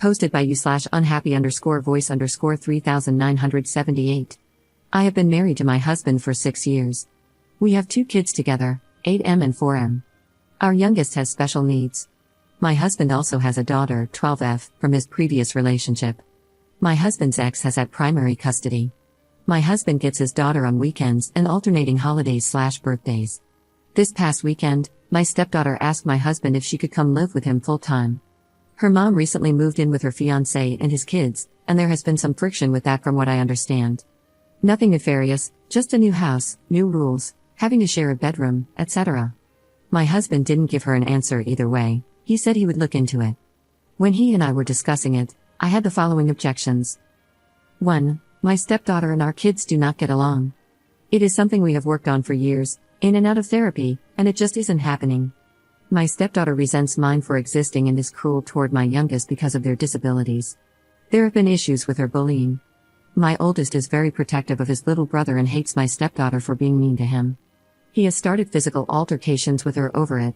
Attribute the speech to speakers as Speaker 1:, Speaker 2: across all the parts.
Speaker 1: Posted by you/unhappy_voice_3978. I have been married to my husband for 6 years. We have 2 kids together, 8M and 4M. Our youngest has special needs. My husband also has a daughter, 12F, from his previous relationship. My husband's ex has had primary custody. My husband gets his daughter on weekends and alternating holidays/birthdays. This past weekend, my stepdaughter asked my husband if she could come live with him full-time. Her mom recently moved in with her fiancé and his kids, and there has been some friction with that from what I understand. Nothing nefarious, just a new house, new rules, having to share a bedroom, etc. My husband didn't give her an answer either way. He said he would look into it. When he and I were discussing it, I had the following objections. 1. My stepdaughter and our kids do not get along. It is something we have worked on for years, in and out of therapy, and it just isn't happening. My stepdaughter resents mine for existing and is cruel toward my youngest because of their disabilities. There have been issues with her bullying. My oldest is very protective of his little brother and hates my stepdaughter for being mean to him. He has started physical altercations with her over it.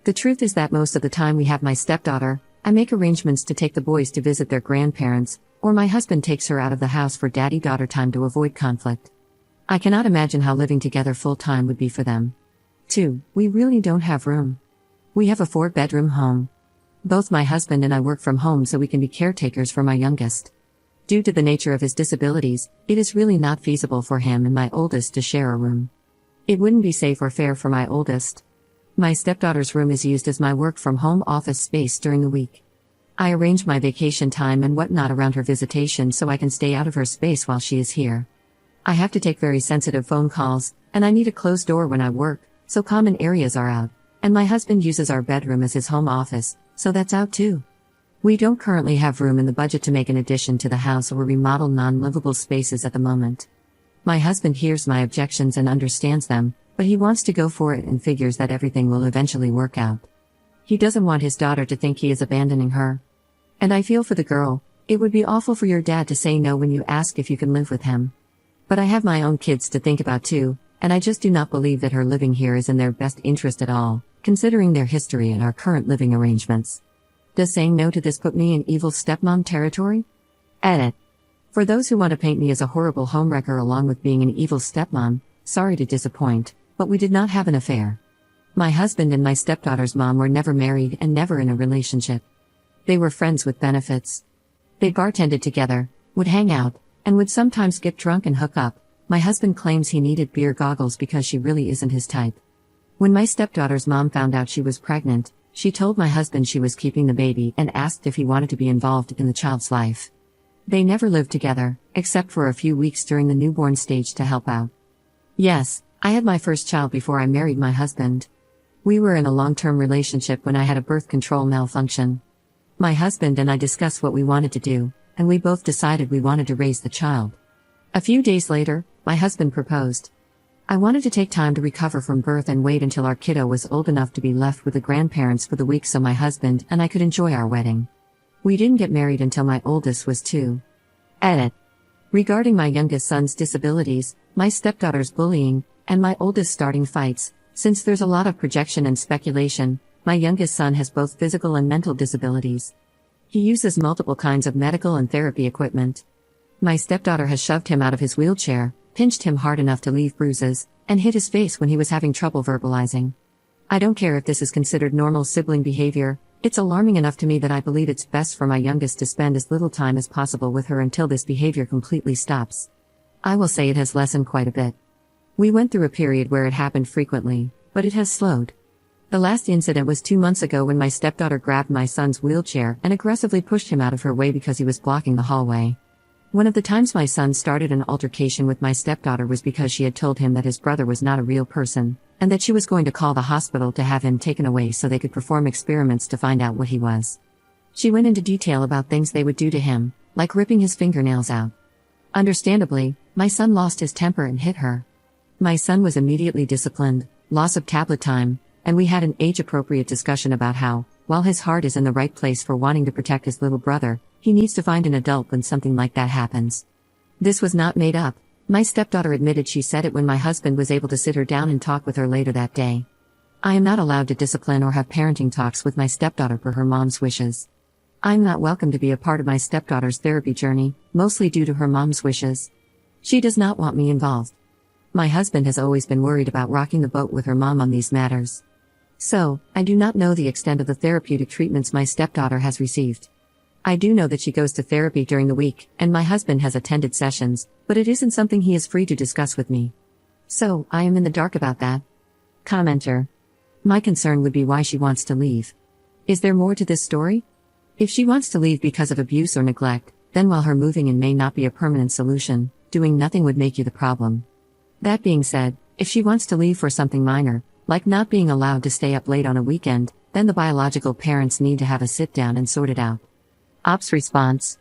Speaker 1: The truth is that most of the time we have my stepdaughter, I make arrangements to take the boys to visit their grandparents, or my husband takes her out of the house for daddy-daughter time to avoid conflict. I cannot imagine how living together full-time would be for them. 2. We really don't have room. We have a 4-bedroom home. Both my husband and I work from home so we can be caretakers for my youngest. Due to the nature of his disabilities, it is really not feasible for him and my oldest to share a room. It wouldn't be safe or fair for my oldest. My stepdaughter's room is used as my work-from-home office space during the week. I arrange my vacation time and whatnot around her visitation so I can stay out of her space while she is here. I have to take very sensitive phone calls, and I need a closed door when I work, so common areas are out, and my husband uses our bedroom as his home office, so that's out too. We don't currently have room in the budget to make an addition to the house or remodel non-livable spaces at the moment. My husband hears my objections and understands them, but he wants to go for it and figures that everything will eventually work out. He doesn't want his daughter to think he is abandoning her. And I feel for the girl. It would be awful for your dad to say no when you ask if you can live with him. But I have my own kids to think about too, and I just do not believe that her living here is in their best interest at all, considering their history and our current living arrangements. Does saying no to this put me in evil stepmom territory? Edit. For those who want to paint me as a horrible homewrecker along with being an evil stepmom, sorry to disappoint, but we did not have an affair. My husband and my stepdaughter's mom were never married and never in a relationship. They were friends with benefits. They bartended together, would hang out, and would sometimes get drunk and hook up. My husband claims he needed beer goggles because she really isn't his type. When my stepdaughter's mom found out she was pregnant, she told my husband she was keeping the baby and asked if he wanted to be involved in the child's life. They never lived together, except for a few weeks during the newborn stage to help out. Yes, I had my first child before I married my husband. We were in a long-term relationship when I had a birth control malfunction. My husband and I discussed what we wanted to do, and we both decided we wanted to raise the child. A few days later, my husband proposed. I wanted to take time to recover from birth and wait until our kiddo was old enough to be left with the grandparents for the week so my husband and I could enjoy our wedding. We didn't get married until my oldest was 2. Edit. Regarding my youngest son's disabilities, my stepdaughter's bullying, and my oldest starting fights, since there's a lot of projection and speculation, my youngest son has both physical and mental disabilities. He uses multiple kinds of medical and therapy equipment. My stepdaughter has shoved him out of his wheelchair, pinched him hard enough to leave bruises, and hit his face when he was having trouble verbalizing. I don't care if this is considered normal sibling behavior, it's alarming enough to me that I believe it's best for my youngest to spend as little time as possible with her until this behavior completely stops. I will say it has lessened quite a bit. We went through a period where it happened frequently, but it has slowed. The last incident was 2 months ago when my stepdaughter grabbed my son's wheelchair and aggressively pushed him out of her way because he was blocking the hallway. One of the times my son started an altercation with my stepdaughter was because she had told him that his brother was not a real person, and that she was going to call the hospital to have him taken away so they could perform experiments to find out what he was. She went into detail about things they would do to him, like ripping his fingernails out. Understandably, my son lost his temper and hit her. My son was immediately disciplined, loss of tablet time, and we had an age-appropriate discussion about how, while his heart is in the right place for wanting to protect his little brother, he needs to find an adult when something like that happens. This was not made up. My stepdaughter admitted she said it when my husband was able to sit her down and talk with her later that day. I am not allowed to discipline or have parenting talks with my stepdaughter per her mom's wishes. I'm not welcome to be a part of my stepdaughter's therapy journey, mostly due to her mom's wishes. She does not want me involved. My husband has always been worried about rocking the boat with her mom on these matters. So, I do not know the extent of the therapeutic treatments my stepdaughter has received. I do know that she goes to therapy during the week, and my husband has attended sessions, but it isn't something he is free to discuss with me. So, I am in the dark about that. Commenter. My concern would be why she wants to leave. Is there more to this story? If she wants to leave because of abuse or neglect, then while her moving in may not be a permanent solution, doing nothing would make you the problem. That being said, if she wants to leave for something minor, like not being allowed to stay up late on a weekend, then the biological parents need to have a sit down and sort it out. Ops response.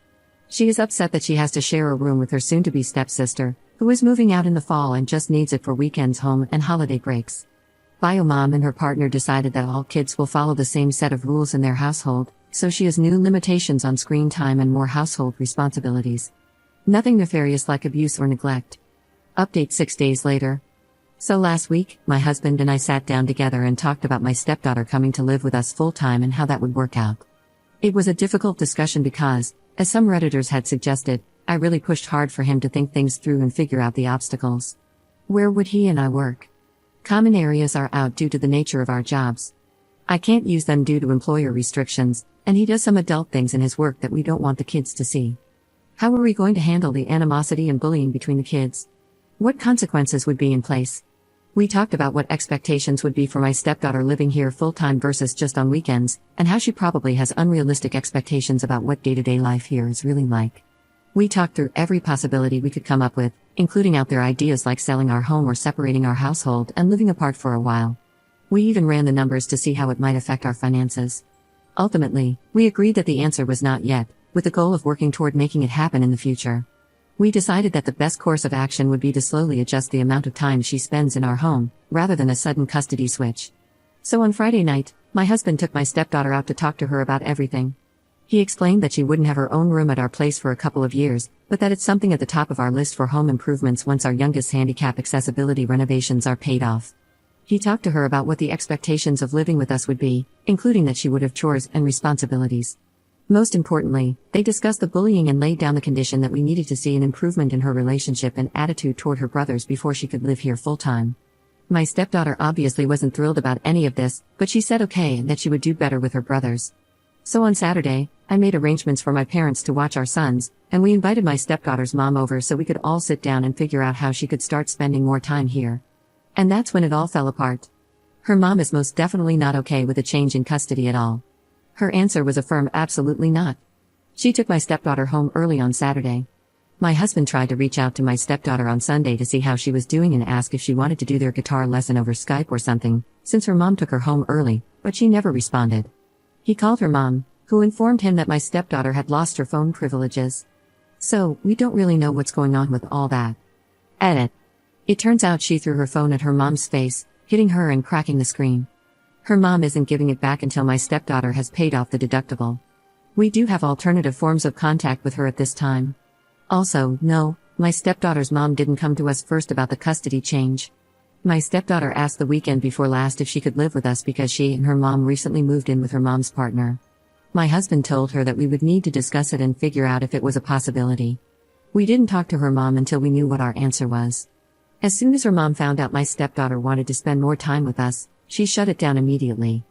Speaker 1: She is upset that she has to share a room with her soon-to-be stepsister, who is moving out in the fall and just needs it for weekends home and holiday breaks. Bio mom and her partner decided that all kids will follow the same set of rules in their household, so she has new limitations on screen time and more household responsibilities. Nothing nefarious like abuse or neglect. Update 6 days later. So last week, my husband and I sat down together and talked about my stepdaughter coming to live with us full-time and how that would work out. It was a difficult discussion because, as some Redditors had suggested, I really pushed hard for him to think things through and figure out the obstacles. Where would he and I work? Common areas are out due to the nature of our jobs. I can't use them due to employer restrictions, and he does some adult things in his work that we don't want the kids to see. How are we going to handle the animosity and bullying between the kids? What consequences would be in place? We talked about what expectations would be for my stepdaughter living here full-time versus just on weekends, and how she probably has unrealistic expectations about what day-to-day life here is really like. We talked through every possibility we could come up with, including out there ideas like selling our home or separating our household and living apart for a while. We even ran the numbers to see how it might affect our finances. Ultimately, we agreed that the answer was not yet, with the goal of working toward making it happen in the future. We decided that the best course of action would be to slowly adjust the amount of time she spends in our home, rather than a sudden custody switch. So on Friday night, my husband took my stepdaughter out to talk to her about everything. He explained that she wouldn't have her own room at our place for a couple of years, but that it's something at the top of our list for home improvements once our youngest handicap accessibility renovations are paid off. He talked to her about what the expectations of living with us would be, including that she would have chores and responsibilities. Most importantly, they discussed the bullying and laid down the condition that we needed to see an improvement in her relationship and attitude toward her brothers before she could live here full-time. My stepdaughter obviously wasn't thrilled about any of this, but she said okay and that she would do better with her brothers. So on Saturday, I made arrangements for my parents to watch our sons, and we invited my stepdaughter's mom over so we could all sit down and figure out how she could start spending more time here. And that's when it all fell apart. Her mom is most definitely not okay with a change in custody at all. Her answer was a firm absolutely not. She took my stepdaughter home early on Saturday. My husband tried to reach out to my stepdaughter on Sunday to see how she was doing and ask if she wanted to do their guitar lesson over Skype or something, since her mom took her home early, but she never responded. He called her mom, who informed him that my stepdaughter had lost her phone privileges. So, we don't really know what's going on with all that. Edit. It turns out she threw her phone at her mom's face, hitting her and cracking the screen. Her mom isn't giving it back until my stepdaughter has paid off the deductible. We do have alternative forms of contact with her at this time. Also, no, my stepdaughter's mom didn't come to us first about the custody change. My stepdaughter asked the weekend before last if she could live with us because she and her mom recently moved in with her mom's partner. My husband told her that we would need to discuss it and figure out if it was a possibility. We didn't talk to her mom until we knew what our answer was. As soon as her mom found out my stepdaughter wanted to spend more time with us, she shut it down immediately.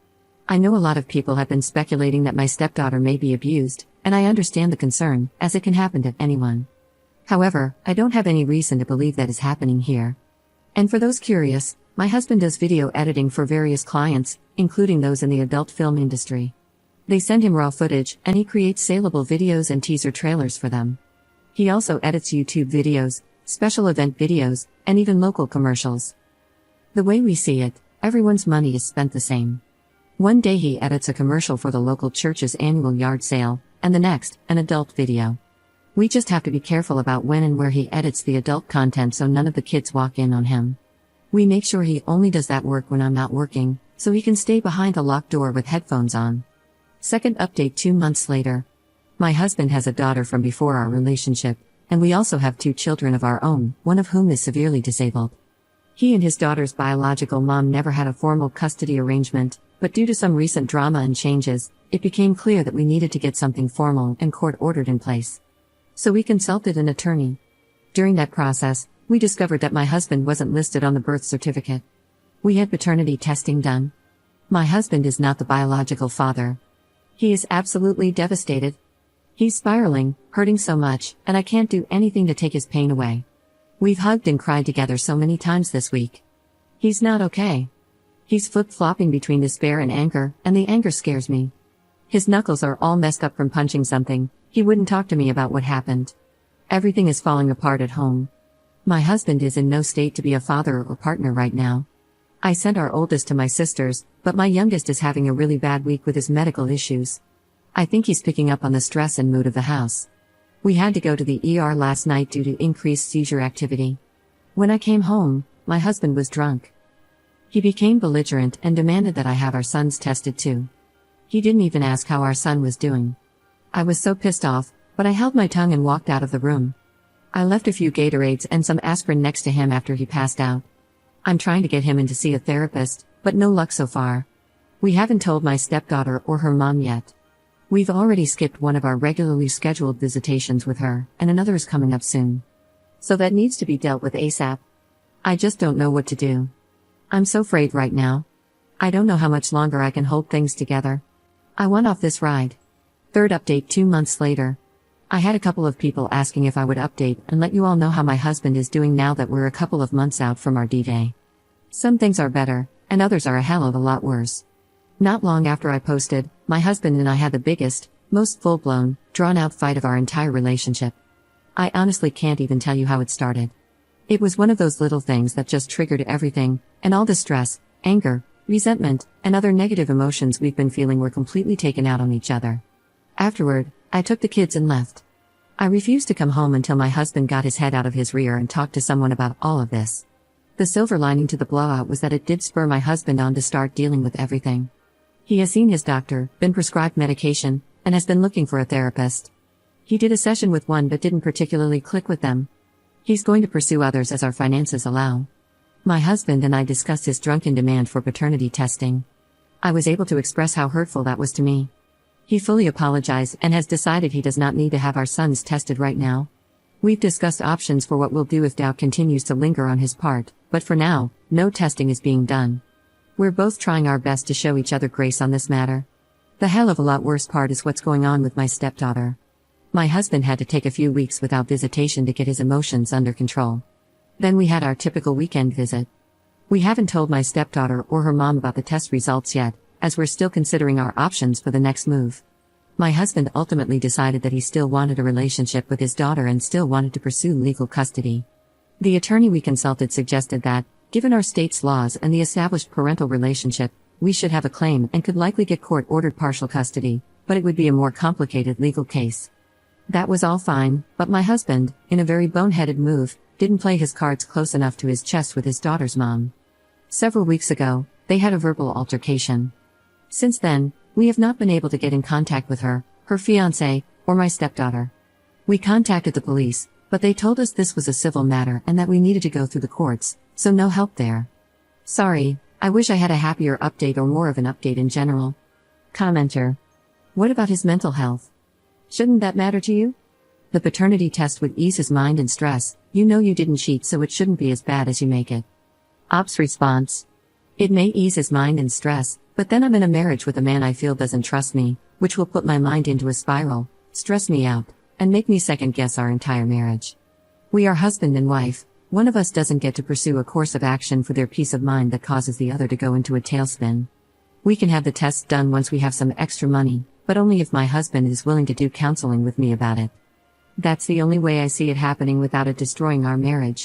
Speaker 1: I know a lot of people have been speculating that my stepdaughter may be abused, and I understand the concern, as it can happen to anyone. However, I don't have any reason to believe that is happening here. And for those curious, my husband does video editing for various clients, including those in the adult film industry. They send him raw footage, and he creates saleable videos and teaser trailers for them. He also edits YouTube videos, special event videos, and even local commercials. The way we see it, everyone's money is spent the same. One day he edits a commercial for the local church's annual yard sale, and the next, an adult video. We just have to be careful about when and where he edits the adult content so none of the kids walk in on him. We make sure he only does that work when I'm not working, so he can stay behind the locked door with headphones on. Second update 2 months later. My husband has a daughter from before our relationship, and we also have 2 children of our own, one of whom is severely disabled. He and his daughter's biological mom never had a formal custody arrangement, but due to some recent drama and changes, it became clear that we needed to get something formal and court-ordered in place. So we consulted an attorney. During that process, we discovered that my husband wasn't listed on the birth certificate. We had paternity testing done. My husband is not the biological father. He is absolutely devastated. He's spiraling, hurting so much, and I can't do anything to take his pain away. We've hugged and cried together so many times this week. He's not okay. He's flip-flopping between despair and anger, and the anger scares me. His knuckles are all messed up from punching something. He wouldn't talk to me about what happened. Everything is falling apart at home. My husband is in no state to be a father or partner right now. I sent our oldest to my sisters, but my youngest is having a really bad week with his medical issues. I think he's picking up on the stress and mood of the house. We had to go to the ER last night due to increased seizure activity. When I came home, my husband was drunk. He became belligerent and demanded that I have our sons tested too. He didn't even ask how our son was doing. I was so pissed off, but I held my tongue and walked out of the room. I left a few Gatorades and some aspirin next to him after he passed out. I'm trying to get him in to see a therapist, but no luck so far. We haven't told my stepdaughter or her mom yet. We've already skipped one of our regularly scheduled visitations with her, and another is coming up soon. So that needs to be dealt with ASAP. I just don't know what to do. I'm so afraid right now. I don't know how much longer I can hold things together. I want off this ride. Third update 2 months later. I had a couple of people asking if I would update and let you all know how my husband is doing now that we're a couple of months out from our D-Day. Some things are better, and others are a hell of a lot worse. Not long after I posted, my husband and I had the biggest, most full-blown, drawn-out fight of our entire relationship. I honestly can't even tell you how it started. It was one of those little things that just triggered everything, and all the stress, anger, resentment, and other negative emotions we've been feeling were completely taken out on each other. Afterward, I took the kids and left. I refused to come home until my husband got his head out of his rear and talked to someone about all of this. The silver lining to the blowout was that it did spur my husband on to start dealing with everything. He has seen his doctor, been prescribed medication, and has been looking for a therapist. He did a session with one but didn't particularly click with them. He's going to pursue others as our finances allow. My husband and I discussed his drunken demand for paternity testing. I was able to express how hurtful that was to me. He fully apologized and has decided he does not need to have our sons tested right now. We've discussed options for what we'll do if doubt continues to linger on his part, but for now, no testing is being done. We're both trying our best to show each other grace on this matter. The hell of a lot worse part is what's going on with my stepdaughter. My husband had to take a few weeks without visitation to get his emotions under control. Then we had our typical weekend visit. We haven't told my stepdaughter or her mom about the test results yet, as we're still considering our options for the next move. My husband ultimately decided that he still wanted a relationship with his daughter and still wanted to pursue legal custody. The attorney we consulted suggested that, given our state's laws and the established parental relationship, we should have a claim and could likely get court-ordered partial custody, but it would be a more complicated legal case. That was all fine, but my husband, in a very boneheaded move, didn't play his cards close enough to his chest with his daughter's mom. Several weeks ago, they had a verbal altercation. Since then, we have not been able to get in contact with her, her fiancé, or my stepdaughter. We contacted the police, but they told us this was a civil matter and that we needed to go through the courts, so no help there. Sorry, I wish I had a happier update or more of an update in general. Commenter. What about his mental health? Shouldn't that matter to you? The paternity test would ease his mind and stress. You know you didn't cheat, so it shouldn't be as bad as you make it. Ops response. It may ease his mind and stress, but then I'm in a marriage with a man I feel doesn't trust me, which will put my mind into a spiral, stress me out, and make me second-guess our entire marriage. We are husband and wife. One of us doesn't get to pursue a course of action for their peace of mind that causes the other to go into a tailspin. We can have the tests done once we have some extra money, but only if my husband is willing to do counseling with me about it. That's the only way I see it happening without it destroying our marriage.